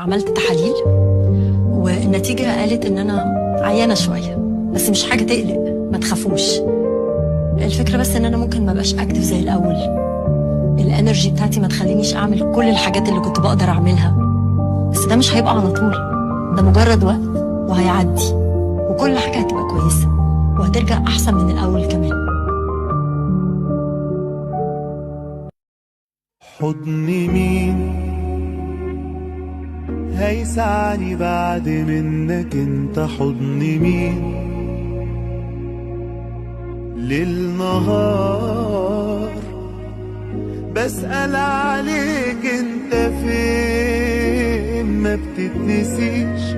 عملت تحاليل والنتيجة قالت ان انا عيانة شوية، بس مش حاجة تقلق، ما تخافوش. الفكرة بس ان انا ممكن ما بقاش اكتف زي الاول، الانرجي بتاعتي ما تخلينيش اعمل كل الحاجات اللي كنت بقدر اعملها، بس ده مش هيبقى على طول، ده مجرد وقت وهيعدي وكل حاجة هتبقى كويسة وهترجع احسن من الاول كمان. حضن مين هيسعني بعد منك انت؟ حضن مين للنهار بسأل عليك انت فين؟ ما بتتنسيش